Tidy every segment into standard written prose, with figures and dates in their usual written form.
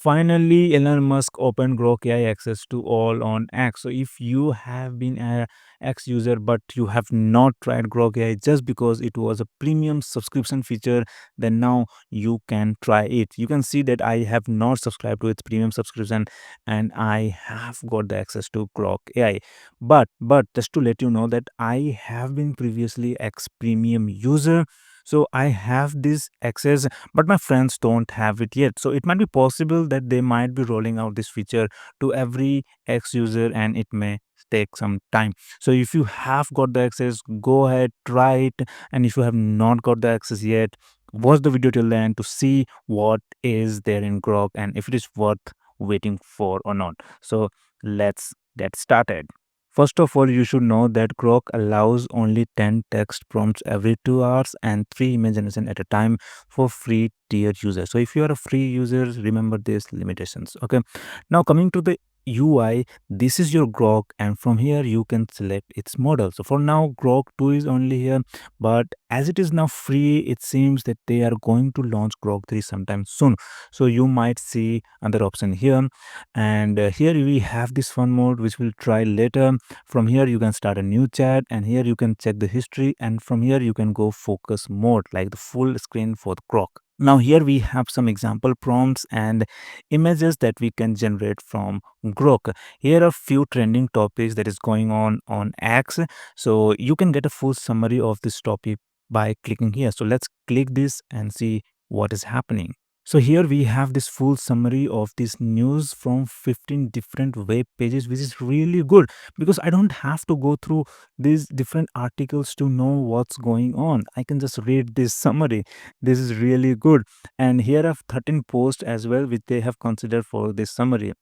Finally, Elon Musk opened Grok AI access to all on X. So if you have been a X user but you have not tried Grok AI just because it was a premium subscription feature, then now you can try it. You can see that I have not subscribed to its premium subscription and I have got the access to Grok AI. But just to let you know that I have been previously X premium user. So I have this access, but my friends don't have it yet. So it might be possible that they might be rolling out this feature to every X user and it may take some time. So if you have got the access, go ahead, try it. And if you have not got the access yet, watch the video till the end to see what is there in Grok and if it is worth waiting for or not. So let's get started. First of all, you should know that Grok allows only 10 text prompts every 2 hours and 3 image generation at a time for free tier users. So if you are a free user, remember these limitations. Okay. Now coming to the UI, this is your Grok and from here you can select its model. So for now, Grok 2 is only here, but as it is now free, it seems that they are going to launch Grok 3 sometime soon. So you might see another option here. And here we have this fun mode, which we'll try later. From here, you can start a new chat and here you can check the history. And from here, you can go focus mode, like the full screen for the Grok. Now here we have some example prompts and images that we can generate from Grok. Here are few trending topics that is going on X. So you can get a full summary of this topic by clicking here. So let's click this and see what is happening. So here we have this full summary of this news from 15 different web pages, which is really good because I don't have to go through these different articles to know what's going on. I can just read this summary. This is really good. And here are 13 posts as well, which they have considered for this summary.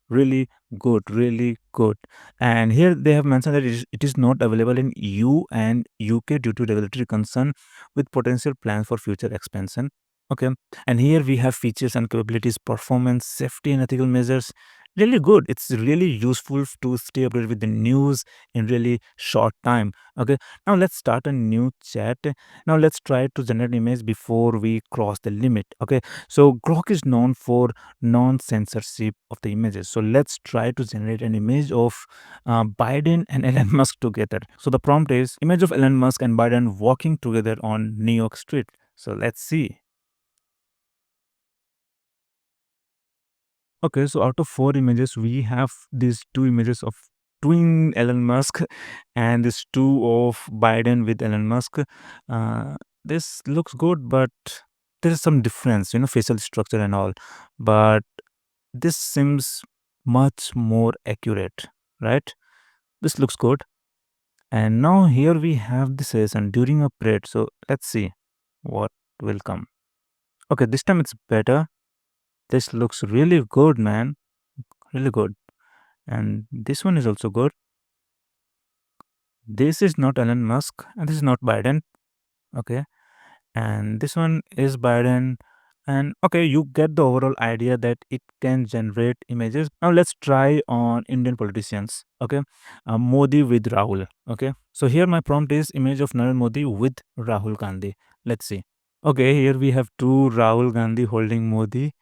Really good, really good. And here they have mentioned that it is not available in EU and UK due to regulatory concern with potential plans for future expansion. Okay. And here we have features and capabilities, performance, safety, and ethical measures. Really good. It's really useful to stay updated with the news in really short time. Okay. Now let's start a new chat. Now let's try to generate image before we cross the limit. Okay. So Grok is known for non-censorship of the images. So let's try to generate an image of Biden and Elon Musk together. So the prompt is image of Elon Musk and Biden walking together on New York Street. So let's see. Okay, so out of 4 images, we have these 2 images of twin Elon Musk and this two of Biden with Elon Musk. This looks good, but there is some difference, facial structure and all. But this seems much more accurate, right? This looks good. And now here we have this session during a parade. So let's see what will come. Okay, this time it's better. This looks really good, man. Really good. And this one is also good. This is not Elon Musk and this is not Biden. Okay. And this one is Biden. And okay, you get the overall idea that it can generate images. Now let's try on Indian politicians. Okay. Modi with Rahul. Okay. So here my prompt is image of Narendra Modi with Rahul Gandhi. Let's see. Okay, here we have two Rahul Gandhi holding Modi.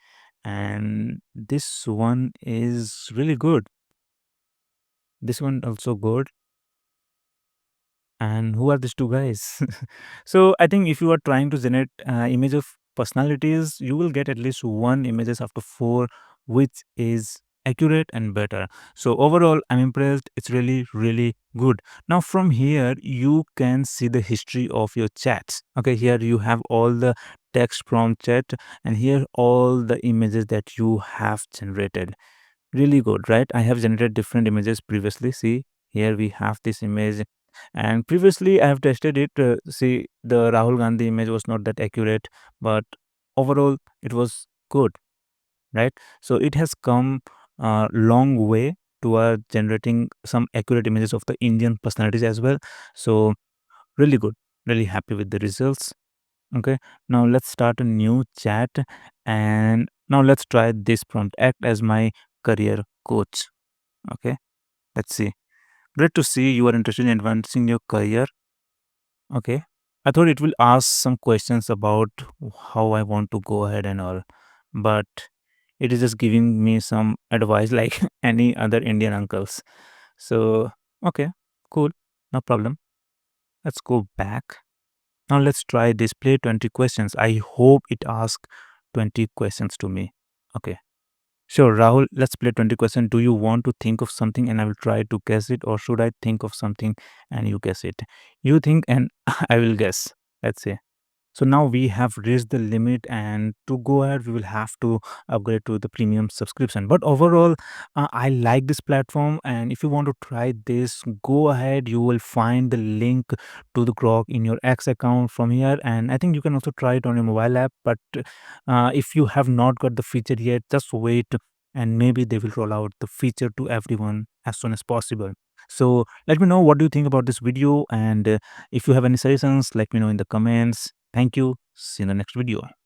And this one is really good. This one also good. And who are these two guys? So I think if you are trying to generate image of personalities, you will get at least one images after four, which is accurate and better. So overall, I'm impressed. It's really, really good. Now from here, you can see the history of your chats. Okay, here you have all the text prompt chat and here all the images that you have generated. Really good, right? I have generated different images previously. See, here we have this image and previously I have tested it. See, the Rahul Gandhi image was not that accurate, but overall it was good, right? So it has come a long way toward generating some accurate images of the Indian personalities as well. So really good, really happy with the results. Okay, now let's start a new chat and now let's try this prompt. Act as my career coach. Okay, let's see. Great to see you are interested in advancing your career. Okay. I thought it will ask some questions about how I want to go ahead and all. But It is just giving me some advice like any other Indian uncles. So, okay, cool, no problem. Let's go back. Now let's try display 20 questions. I hope it asks 20 questions to me. Okay. Sure, Rahul, let's play 20 questions. Do you want to think of something and I will try to guess it, or should I think of something and you guess it? You think and I will guess. Let's say. So now we have reached the limit, and to go ahead, we will have to upgrade to the premium subscription. But overall, I like this platform, and if you want to try this, go ahead. You will find the link to the Grok in your X account from here, and I think you can also try it on your mobile app. But if you have not got the feature yet, just wait, and maybe they will roll out the feature to everyone as soon as possible. So let me know what do you think about this video, and if you have any suggestions, let me know in the comments. Thank you. See you in the next video.